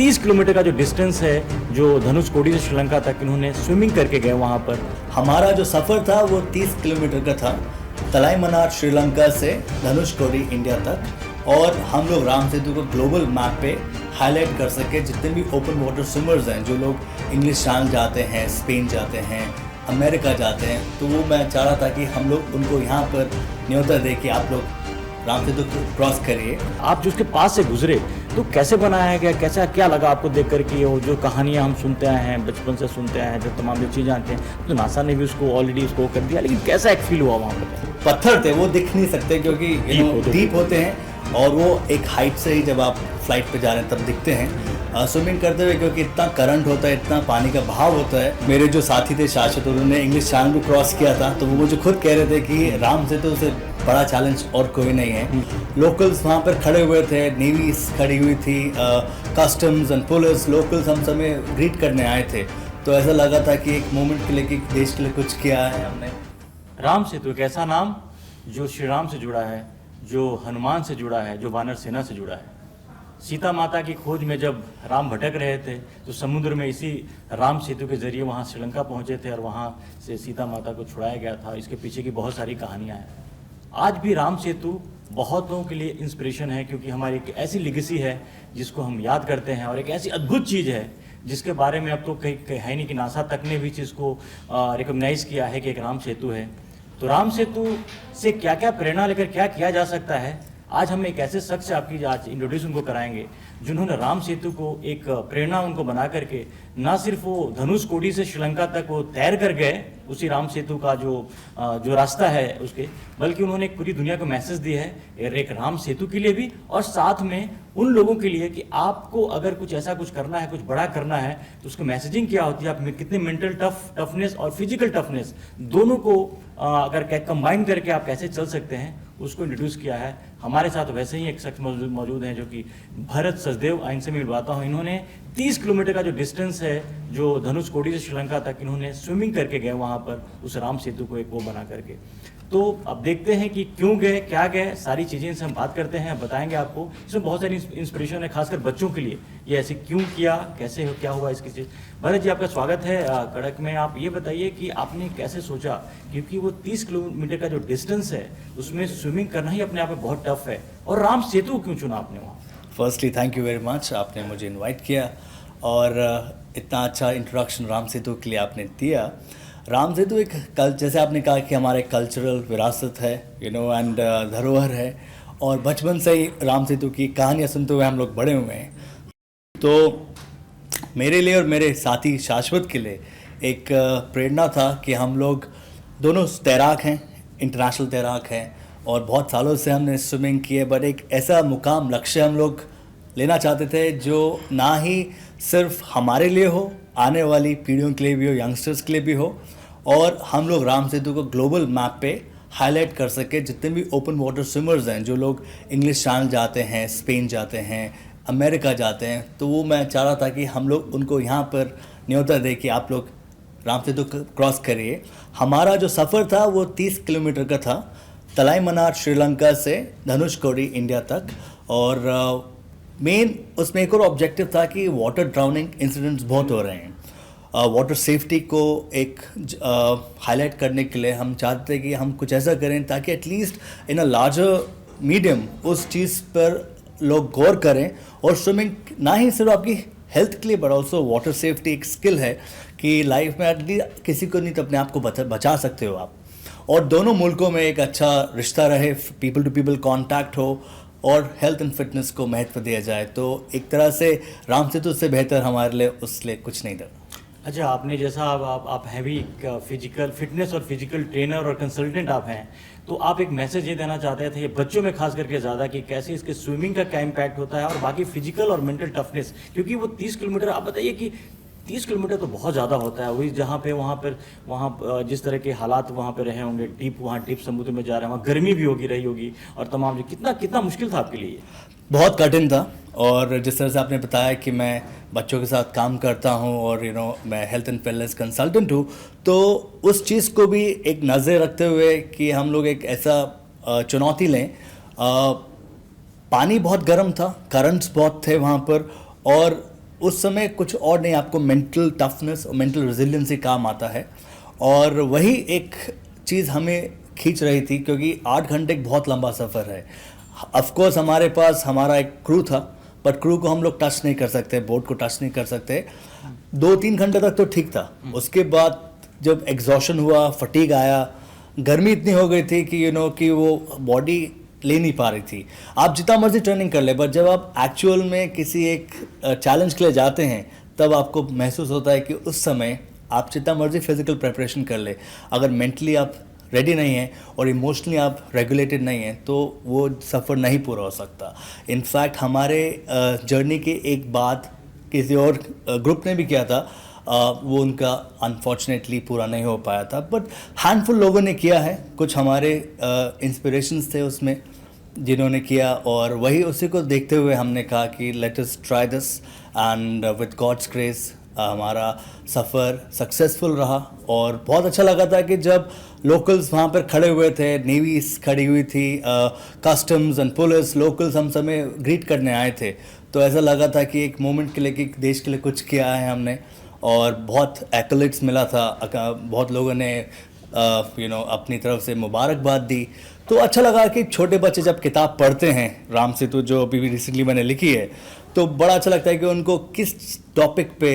30 kilometre का जो distance है जो धनुषकोडी से श्रीलंका तक इन्होंने स्विमिंग करके गए वहाँ पर। हमारा जो सफ़र था वो 30 किलोमीटर का था, तलाईमन्नार श्रीलंका से धनुषकोडी इंडिया तक। और हम लोग राम सेतु को ग्लोबल मैप पे हाईलाइट कर सके। जितने भी ओपन वाटर स्विमर्स हैं जो लोग इंग्लिश चैनल जाते हैं, स्पेन जाते हैं, अमेरिका जाते हैं, तो वो मैं चाह रहा था कि हम लोग उनको यहाँ पर न्योता दे कि आप लोग राम सेतु को क्रॉस करिए। आप जो उसके पास से गुजरे तो कैसे बनाया गया, कैसा क्या लगा आपको देख कर कि वो जो कहानियाँ हम सुनते आए हैं, बचपन से सुनते आए हैं, जो तमाम जो चीज़ें आते हैं, तो नासा ने भी उसको ऑलरेडी उसको कर दिया, लेकिन कैसा एक फील हुआ वहाँ पर? पत्थर थे, वो दिख नहीं सकते क्योंकि डीप होते हैं, और वो एक हाइट से ही जब आप फ्लाइट पे जा रहे हैं तब दिखते हैं स्विमिंग करते हुए, क्योंकि इतना करंट होता है, इतना पानी का बहाव होता है। मेरे जो साथी थे शाश्वत, उन्होंने इंग्लिश चैनल भी क्रॉस किया था, तो वो मुझे खुद कह रहे थे कि राम सेतु से बड़ा चैलेंज और कोई नहीं है। लोकल्स वहाँ पर खड़े हुए थे, नेवी खड़ी हुई थी, कस्टम्स एंड पुलिस, लोकल्स हम समय ग्रीट करने आए थे। तो ऐसा लगा था कि एक मोमेंट के लिए कि देश के लिए कुछ किया है हमने। राम सेतु एक ऐसा नाम जो श्री राम से जुड़ा है, जो हनुमान से जुड़ा है, जो वानर सेना से जुड़ा है। सीता माता की खोज में जब राम भटक रहे थे तो समुद्र में इसी राम सेतु के जरिए वहाँ श्रीलंका पहुँचे थे और वहाँ से सीता माता को छुड़ाया गया था। इसके पीछे की बहुत सारी कहानियाँ हैं। आज भी राम सेतु बहुतों के लिए इंस्पिरेशन है, क्योंकि हमारी एक ऐसी लिगेसी है जिसको हम याद करते हैं, और एक ऐसी अद्भुत चीज़ है जिसके बारे में अब तो कहीं है नहीं कि नासा तक ने भी चीज़ को रिकॉग्नाइज किया है कि एक राम सेतु है। तो राम सेतु से क्या क्या प्रेरणा लेकर क्या किया जा सकता है, आज हम एक ऐसे शख्स से आपकी आज इंट्रोड्यूस उनको कराएंगे जिन्होंने राम सेतु को एक प्रेरणा उनको बना करके ना सिर्फ वो धनुषकोडी से श्रीलंका तक वो तैर कर गए उसी राम सेतु का जो रास्ता है उसके, बल्कि उन्होंने एक पूरी दुनिया को मैसेज दिया है एक राम सेतु के लिए भी, और साथ में उन लोगों के लिए कि आपको अगर कुछ ऐसा कुछ करना है, कुछ बड़ा करना है, तो उसकी मैसेजिंग क्या होती है, आप में कितने मेंटल टफनेस और फिजिकल टफनेस दोनों को अगर कंबाइन करके आप कैसे चल सकते हैं, उसको इंट्रोड्यूस किया है। हमारे साथ वैसे ही एक शख्स मौजूद हैं जो कि भरत सचदेव, इनसे मैं मिलवाता हूँ। इन्होंने 30 किलोमीटर का जो डिस्टेंस है जो धनुषकोडी से श्रीलंका तक इन्होंने स्विमिंग करके गए वहाँ पर उस राम सेतु को एक वो बना करके। तो अब देखते हैं कि क्यों गए, क्या गए, सारी चीज़ें इनसे हम बात करते हैं, बताएंगे आपको। इसमें बहुत सारी इंस्पिरेशन है, खासकर बच्चों के लिए ये ऐसे क्यों किया, कैसे हो, क्या हुआ इसकी चीज़। भरत जी आपका स्वागत है कड़क में। आप ये बताइए कि आपने कैसे सोचा, क्योंकि वो 30 किलोमीटर का जो डिस्टेंस है उसमें स्विमिंग करना ही अपने आप में बहुत टफ है, और राम सेतु क्यों चुना आपने वहाँ? Firstly thank you very much, आपने मुझे इनवाइट किया और इतना अच्छा इंट्रोडक्शन राम सेतु के लिए आपने दिया। राम सेतु एक जैसे आपने कहा कि हमारे कल्चरल विरासत है, एंड धरोहर है, और बचपन से ही राम सेतु की कहानियाँ सुनते हुए हम लोग बड़े हुए हैं। तो मेरे लिए और मेरे साथी शाश्वत के लिए एक प्रेरणा था कि हम लोग दोनों तैराक हैं, इंटरनेशनल तैराक हैं, और बहुत सालों से हमने स्विमिंग की है, बट एक ऐसा मुकाम लक्ष्य हम लोग लेना चाहते थे जो ना ही सिर्फ हमारे लिए हो, आने वाली पीढ़ियों के लिए भी हो, यंगस्टर्स के लिए भी हो, और हम लोग राम सेतु को ग्लोबल मैप पे हाईलाइट कर सके। जितने भी ओपन वाटर स्विमर्स हैं जो लोग इंग्लिश चैनल जाते हैं, स्पेन जाते हैं, अमेरिका जाते हैं, तो वो मैं चाह रहा था कि हम लोग उनको यहाँ पर न्योता दे कि आप लोग राम सेतु क्रॉस करिए। हमारा जो सफ़र था वो 30 किलोमीटर का था, तलाईमन्नार श्रीलंका से धनुषकोडी इंडिया तक। और मेन उसमें एक और ऑब्जेक्टिव था कि वाटर ड्राउनिंग इंसिडेंट्स बहुत हो रहे हैं, वाटर सेफ्टी को एक हाईलाइट करने के लिए हम चाहते हैं कि हम कुछ ऐसा करें ताकि at least in a larger medium उस चीज़ पर लोग गौर करें। और स्विमिंग ना ही सिर्फ आपकी हेल्थ के लिए बट ऑल्सो वाटर सेफ्टी एक स्किल है कि लाइफ में एटलीस्ट किसी को नहीं तो अपने आप को बचा सकते हो आप, और दोनों मुल्कों में एक अच्छा रिश्ता रहे, पीपल टू पीपल कांटेक्ट हो, और हेल्थ एंड फिटनेस को महत्व दिया जाए। तो एक तरह से राम सेतु से बेहतर हमारे लिए उसलिए कुछ नहीं था। अच्छा, आपने जैसा आप हैवी फिजिकल फिटनेस और फिजिकल ट्रेनर और कंसल्टेंट आप हैं, तो आप एक मैसेज ये देना चाहते थे बच्चों में खास करके ज़्यादा कि कैसे इसके स्विमिंग का क्या इम्पैक्ट होता है, और बाकी फिजिकल और मेंटल टफनेस, क्योंकि वो 30 किलोमीटर आप बताइए कि 30 किलोमीटर तो बहुत ज़्यादा होता है। वही जहाँ पे वहाँ जिस तरह के हालात वहाँ पे रहे होंगे, डीप समुद्र में जा रहे हैं, वहाँ गर्मी भी रही होगी, और तमाम कितना मुश्किल था आपके लिए? बहुत कठिन था, और जिस तरह से आपने बताया कि मैं बच्चों के साथ काम करता हूँ और मैं हेल्थ एंड वेलनेस कंसल्टेंट हूँ, तो उस चीज़ को भी एक नज़र रखते हुए कि हम लोग एक ऐसा चुनौती लें। पानी बहुत गर्म था, करंट्स बहुत थे वहाँ पर, और उस समय कुछ और नहीं, आपको मेंटल टफनेस और मेंटल रेजिलियंसी काम आता है। और वही एक चीज़ हमें खींच रही थी, क्योंकि 8 घंटे एक बहुत लंबा सफ़र है। ऑफ कोर्स हमारे पास हमारा एक क्रू था, बट क्रू को हम लोग टच नहीं कर सकते, बोट को टच नहीं कर सकते। 2-3 घंटे तक तो ठीक था। उसके बाद जब एग्जॉशन हुआ, फटीग आया, गर्मी इतनी हो गई थी कि कि वो बॉडी ले नहीं पा रही थी। आप जितना मर्जी ट्रेनिंग कर ले, बट जब आप एक्चुअल में किसी एक चैलेंज के लिए जाते हैं, तब आपको महसूस होता है कि उस समय आप जितना मर्जी फिजिकल प्रिपरेशन कर ले, अगर मेंटली आप रेडी नहीं हैं और इमोशनली आप रेगुलेटेड नहीं हैं, तो वो सफ़र नहीं पूरा हो सकता। इनफैक्ट हमारे जर्नी के एक बाद किसी और ग्रुप ने भी किया था, वो उनका अनफॉर्चुनेटली पूरा नहीं हो पाया था, बट हैंडफुल लोगों ने किया है। कुछ हमारे इंस्पिरेशंस थे उसमें जिन्होंने किया, और वही उसी को देखते हुए हमने कहा कि let us try this, and with God's grace हमारा सफ़र सक्सेसफुल रहा। और बहुत अच्छा लगा था कि जब लोकल्स वहाँ पर खड़े हुए थे, नेवीज खड़ी हुई थी, कस्टम्स एंड पुलिस, लोकल्स हम समय ग्रीट करने आए थे, तो ऐसा लगा था कि एक मोमेंट के लिए कि देश के लिए कुछ किया है हमने। और बहुत एक्कलेट्स मिला था, बहुत लोगों ने अपनी तरफ से मुबारकबाद दी। तो अच्छा लगा कि छोटे बच्चे जब किताब पढ़ते हैं राम सेतु, जो अभी रिसेंटली मैंने लिखी है, तो बड़ा अच्छा लगता है कि उनको किस टॉपिक पे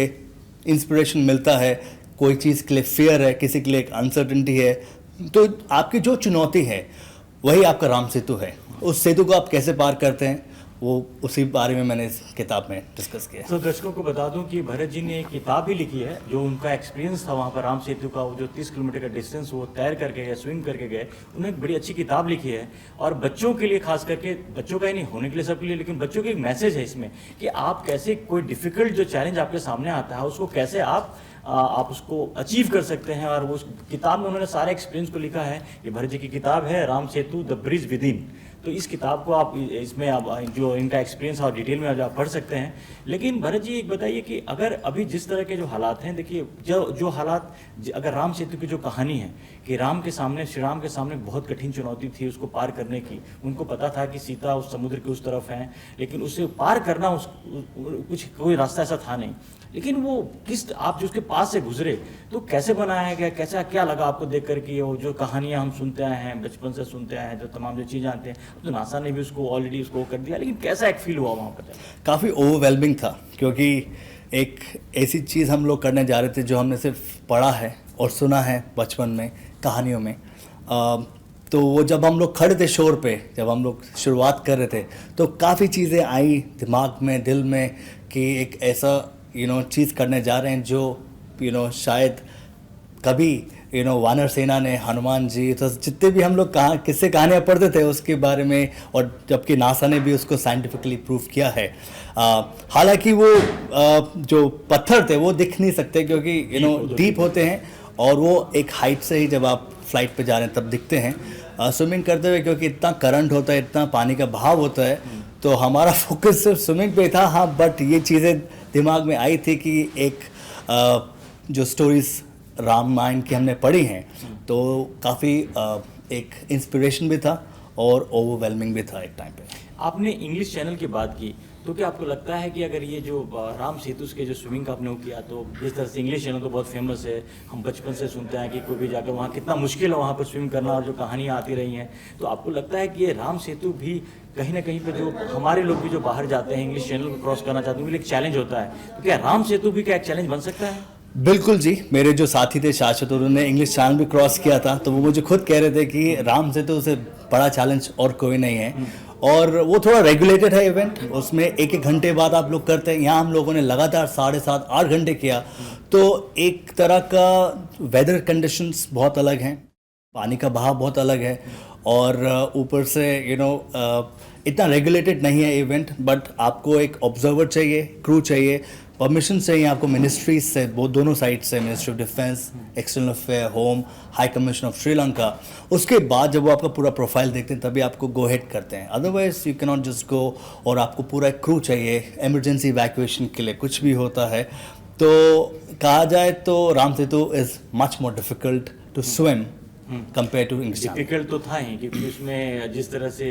इंस्पिरेशन मिलता है। कोई चीज़ के लिए फेयर है, किसी के लिए एक अनसर्टेनिटी है, तो आपकी जो चुनौती है वही आपका राम सेतु है। उस सेतु को आप कैसे पार करते हैं, वो उसी बारे में मैंने इस किताब में डिस्कस किया। तो दर्शकों को बता दूं कि भरत जी ने एक किताब भी लिखी है, जो उनका एक्सपीरियंस था वहाँ पर राम सेतु का, वो जो 30 किलोमीटर का डिस्टेंस वो तैर करके गए, स्विम करके गए। उन्होंने एक बड़ी अच्छी किताब लिखी है, और बच्चों के लिए, खास करके बच्चों का ही नहीं, होने के लिए सबके लिए, लेकिन बच्चों के एक मैसेज है इसमें कि आप कैसे कोई डिफिकल्ट जो चैलेंज आपके सामने आता है उसको कैसे आप उसको अचीव कर सकते हैं। और वो उस किताब में उन्होंने सारे एक्सपीरियंस को लिखा है। ये भरत जी की किताब है Ram Setu the bridge with in. तो इस किताब को आप इसमें आप जो इनका एक्सपीरियंस और डिटेल में आप पढ़ सकते हैं। लेकिन भरत जी एक बताइए कि अगर अभी जिस तरह के जो हालात हैं, देखिए जो हालात, अगर राम सेतु की जो कहानी है कि राम के सामने, श्री राम के सामने बहुत कठिन चुनौती थी उसको पार करने की। उनको पता था कि सीता उस समुद्र के उस तरफ है, लेकिन उसे पार करना कोई रास्ता ऐसा था नहीं। लेकिन वो आप जो उसके पास से गुजरे तो कैसे बनाया गया, कैसा क्या लगा आपको देख कर कि वो जो कहानियां हम सुनते आए हैं, बचपन से सुनते आए हैं, जो तमाम जो चीज़ें आते हैं, तो नासा ने भी उसको ऑलरेडी उसको कर दिया, लेकिन कैसा एक फील हुआ वहाँ पर? काफ़ी ओवरवेलमिंग था, क्योंकि एक ऐसी चीज़ हम लोग करने जा रहे थे जो हमने सिर्फ पढ़ा है और सुना है बचपन में कहानियों में। तो वो जब हम लोग खड़े थे शोर पे, जब हम लोग शुरुआत कर रहे थे, तो काफ़ी चीज़ें आई दिमाग में, दिल में, कि एक ऐसा चीज़ करने जा रहे हैं जो शायद कभी वानर सेना ने, हनुमान जी, तो जितने भी हम लोग किससे कहानियाँ पढ़ते थे उसके बारे में, और जबकि नासा ने भी उसको साइंटिफिकली प्रूव किया है। हालांकि वो जो पत्थर थे वो दिख नहीं सकते, क्योंकि डीप होते हैं, और वो एक हाइट से ही जब आप फ्लाइट पे जा रहे हैं तब दिखते हैं। स्विमिंग करते हुए क्योंकि इतना करंट होता है, इतना पानी का बहाव होता है, तो हमारा फोकस सिर्फ स्विमिंग पे था। हाँ, बट ये चीज़ें दिमाग में आई थी कि एक जो स्टोरीज रामायण की हमने पढ़ी हैं, तो काफ़ी एक इंस्पिरेशन भी था और ओवरवेलमिंग भी था एक टाइम पे। आपने इंग्लिश चैनल की बात की, तो क्या आपको लगता है कि अगर ये जो राम सेतु के जो स्विमिंग का आपने वो किया, तो जिस तरह से इंग्लिश चैनल तो बहुत फेमस है, हम बचपन से सुनते हैं कि कोई भी जाकर वहाँ कितना मुश्किल है वहाँ पर स्विम करना, और जो कहानियाँ आती रही हैं, तो आपको लगता है कि ये राम सेतु भी कहीं ना कहीं पे जो हमारे लोग भी जो बाहर जाते हैं, इंग्लिश चैनल को क्रॉस करना चाहते हैं, उनके लिए एक चैलेंज होता है, तो क्या राम सेतु भी क्या एक चैलेंज बन सकता है? बिल्कुल जी, मेरे जो साथी थे शाश्वत, उन्होंने इंग्लिश चैनल भी क्रॉस किया था, तो वो मुझे खुद कह रहे थे कि राम सेतु से बड़ा चैलेंज और कोई नहीं है। और वो थोड़ा रेगुलेटेड है इवेंट, उसमें एक घंटे बाद आप लोग करते हैं। यहाँ हम लोगों ने लगातार 7.5-8 घंटे किया, तो एक तरह का वेदर कंडीशंस बहुत अलग हैं, पानी का बहाव बहुत अलग है, और ऊपर से इतना रेगुलेटेड नहीं है इवेंट। बट आपको एक ऑब्जर्वर चाहिए, क्रू चाहिए, परमिशन चाहिए आपको मिनिस्ट्रीज से, वो दोनों साइड से, ministry of defence, external affair, home, high commission of Sri Lanka. उसके बाद जब वो आपका पूरा प्रोफाइल देखते हैं तभी आपको गो हेड करते हैं, otherwise you can not just go. और आपको पूरा एक क्रू चाहिए इमरजेंसी इवैक्यूएशन के लिए, कुछ भी होता है। तो कहा जाए तो Ram Setu is much more difficult to swim compare to English Channel. Difficult तो था ही, क्योंकि उसमें जिस तरह से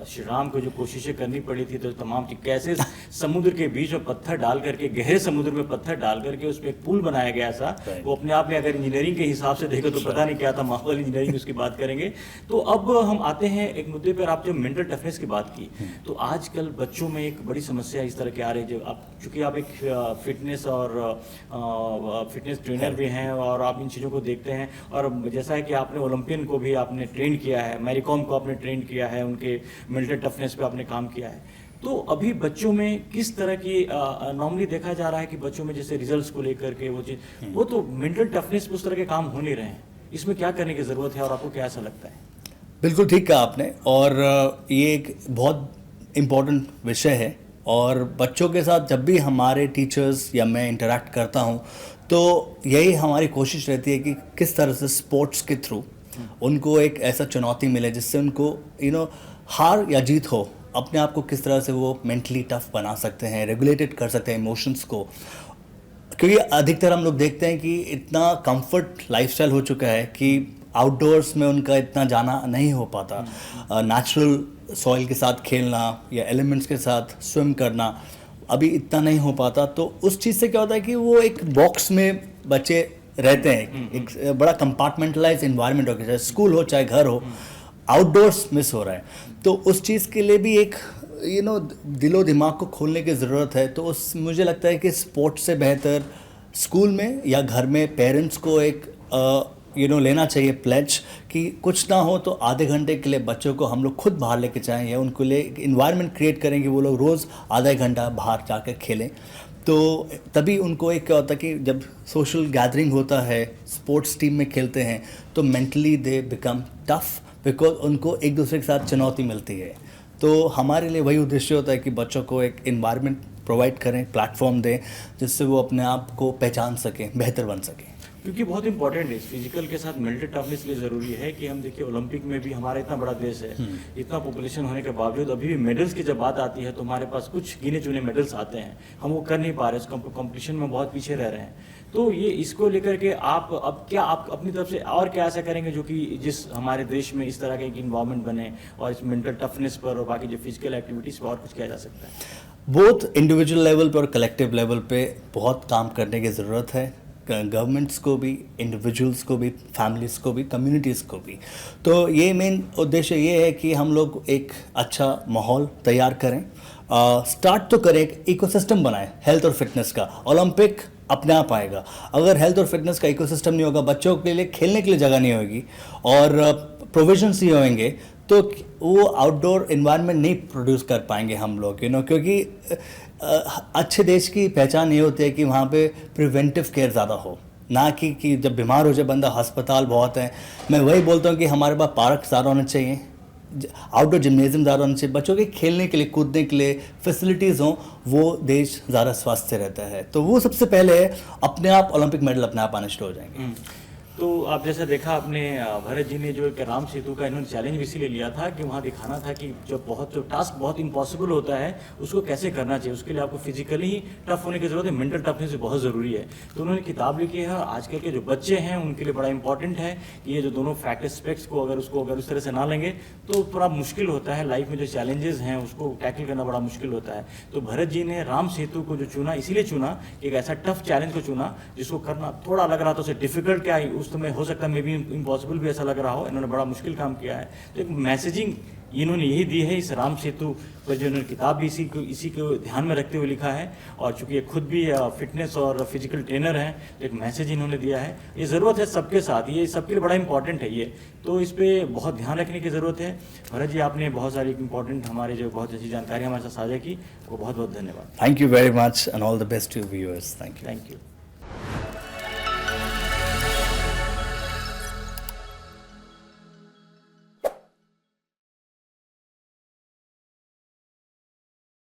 श्री राम को जो कोशिशें करनी पड़ी थी, तो तमाम चीज कैसे समुद्र के बीच में पत्थर डाल करके, गहरे समुद्र में पत्थर डाल करके उसमें एक पुल बनाया गया था। वो अपने आप में अगर इंजीनियरिंग के हिसाब से देखें तो पता नहीं क्या था, माहौल इंजीनियरिंग उसकी बात करेंगे। तो अब हम आते हैं एक मुद्दे पर, आप जो मेंटल टफनेस की बात की, तो आजकल बच्चों में एक बड़ी समस्या इस तरह की आ रही है। जो आप, चूंकि आप एक फिटनेस और फिटनेस ट्रेनर भी हैं और आप इन चीज़ों को देखते हैं, और जैसा है कि आपने ओलंपियन को भी आपने ट्रेन किया है, मैरी कॉम को आपने ट्रेन किया है, उनके मेंटल टफनेस पे आपने काम किया है, तो अभी बच्चों में किस तरह की नॉर्मली देखा जा रहा है कि बच्चों में जैसे रिजल्ट्स को लेकर के वो चीज़, वो तो मेंटल टफनेस पे उस तरह के काम हो नहीं रहे हैं, इसमें क्या करने की ज़रूरत है और आपको क्या ऐसा लगता है? बिल्कुल ठीक कहा आपने, और ये एक बहुत इम्पोर्टेंट विषय है। और बच्चों के साथ जब भी हमारे टीचर्स या मैं इंटरेक्ट करता हूँ, तो यही हमारी कोशिश रहती है कि किस तरह से स्पोर्ट्स के थ्रू उनको एक ऐसा चुनौती मिले जिससे उनको हार या जीत हो, अपने आप को किस तरह से वो मेंटली टफ बना सकते हैं, रेगुलेटेड कर सकते हैं इमोशंस को। क्योंकि अधिकतर हम लोग देखते हैं कि इतना कंफर्ट लाइफस्टाइल हो चुका है कि आउटडोर्स में उनका इतना जाना नहीं हो पाता। नेचुरल सॉइल के साथ खेलना या एलिमेंट्स के साथ स्विम करना अभी इतना नहीं हो पाता। तो उस चीज़ से क्या होता है कि वो एक बॉक्स में बच्चे रहते हैं, एक बड़ा कंपार्टमेंटलाइज इन्वायरमेंट हो गया, चाहे स्कूल हो चाहे घर हो, आउटडोर्स मिस हो रहा है। तो उस चीज़ के लिए भी एक दिलो दिमाग को खोलने की ज़रूरत है। तो उस मुझे लगता है कि स्पोर्ट्स से बेहतर स्कूल में या घर में पेरेंट्स को एक लेना चाहिए प्लेज कि कुछ ना हो तो आधे घंटे के लिए बच्चों को हम लोग खुद बाहर लेके जाएं, या उनको लिए एक इन्वायरमेंट क्रिएट करें कि वो लोग रोज़ आधा घंटा बाहर जाकर खेलें। तो तभी उनको एक क्या होता है कि जब सोशल गैदरिंग होता है, स्पोर्ट्स टीम में खेलते हैं, तो mentally they become tough, because उनको एक दूसरे के साथ चुनौती मिलती है। तो हमारे लिए वही उद्देश्य होता है कि बच्चों को एक इन्वायरमेंट प्रोवाइड करें, प्लेटफॉर्म दें, जिससे वो अपने आप को पहचान सकें, बेहतर बन सकें। क्योंकि बहुत इंपॉर्टेंट है, फिजिकल के साथ मेंटल टफनेस इसलिए ज़रूरी है कि हम देखिए ओलंपिक में भी हमारा इतना बड़ा देश है, इतना पॉपुलेशन होने के बावजूद अभी भी मेडल्स की जब बात आती है तो हमारे पास कुछ गिने चुने मेडल्स आते हैं, हम वो कर नहीं पा रहे, कंपटीशन में बहुत पीछे रह रहे हैं। तो ये इसको लेकर के आप अब क्या आप अपनी तरफ से और क्या ऐसा करेंगे जो कि जिस हमारे देश में इस तरह का एक इन्वायरमेंट बने और इस मेंटल टफनेस पर और बाकी जो फिजिकल एक्टिविटीज़ पर और कुछ किया जा सकता है? बोथ इंडिविजुअल लेवल पे और कलेक्टिव लेवल पे बहुत काम करने की ज़रूरत है, गवर्नमेंट्स को भी, इंडिविजुअल्स को भी, फैमिलीज़ को भी, कम्युनिटीज़ को भी। तो ये मेन उद्देश्य ये है कि हम लोग एक अच्छा माहौल तैयार करें, स्टार्ट तो करें, एक इकोसिस्टम बनाएं हेल्थ और फिटनेस का। ओलंपिक अपने आप आएगा, अगर हेल्थ और फिटनेस का इकोसिस्टम नहीं होगा, बच्चों के लिए खेलने के लिए जगह नहीं होगी और प्रोविजंस नहीं होंगे, तो वो आउटडोर इन्वायरमेंट नहीं प्रोड्यूस कर पाएंगे हम लोग, क्योंकि अच्छे देश की पहचान ये होती है कि वहाँ पे प्रिवेंटिव केयर ज़्यादा हो, ना कि जब बीमार हो जाए बंदा, अस्पताल बहुत है। मैं वही बोलता हूँ कि हमारे पास पार्क ज़्यादा होने चाहिए, आउटडोर जिम्नेजियम ज़्यादा होने चाहिए, बच्चों के खेलने के लिए, कूदने के लिए फैसिलिटीज़ हों, वो देश ज़्यादा स्वस्थ रहता है। तो वो सबसे पहले है, अपने आप ओलंपिक मेडल अपने आप आने शुरू हो जाएंगे। तो आप जैसा देखा आपने, भरत जी ने जो एक राम सेतु का इन्होंने चैलेंज भी इसीलिए लिया था कि वहाँ दिखाना था कि जो टास्क बहुत इम्पॉसिबल होता है उसको कैसे करना चाहिए, उसके लिए आपको फिजिकली ही टफ होने की जरूरत है, मेंटल टफनेस भी बहुत ज़रूरी है। तो उन्होंने किताब लिखी है, आजकल के जो बच्चे हैं उनके लिए बड़ा इंपॉर्टेंट है कि ये जो दोनों फैक्ट एस्पेक्ट्स को अगर उस तरह से ना लेंगे तो थोड़ा मुश्किल होता है, लाइफ में जो चैलेंजेस हैं उसको टैकल करना बड़ा मुश्किल होता है। तो भरत जी ने राम सेतु को जो चुना, इसीलिए चुना, एक ऐसा टफ चैलेंज को चुना जिसको करना थोड़ा लग रहा था उसे डिफिकल्ट, क्या उस समय हो सकता है भी इम्पॉसिबल भी ऐसा लग रहा हो, इन्होंने बड़ा मुश्किल काम किया है। तो एक मैसेजिंग इन्होंने यही दी है इस राम सेतु पर, जो इन्होंने किताब भी इसी को ध्यान में रखते हुए लिखा है, और चूंकि ये खुद भी फिटनेस और फिजिकल ट्रेनर हैं तो एक मैसेज इन्होंने दिया है। ये ज़रूरत है सबके साथ, ये सबके लिए बड़ा इंपॉर्टेंट है ये, तो इस पर बहुत ध्यान रखने की ज़रूरत है। भरत जी, आपने बहुत सारी इंपॉर्टेंट हमारे जो बहुत अच्छी जानकारी हमारे साथ साझा की, वो बहुत बहुत धन्यवाद। Thank you very much and all the best to viewers. Thank you.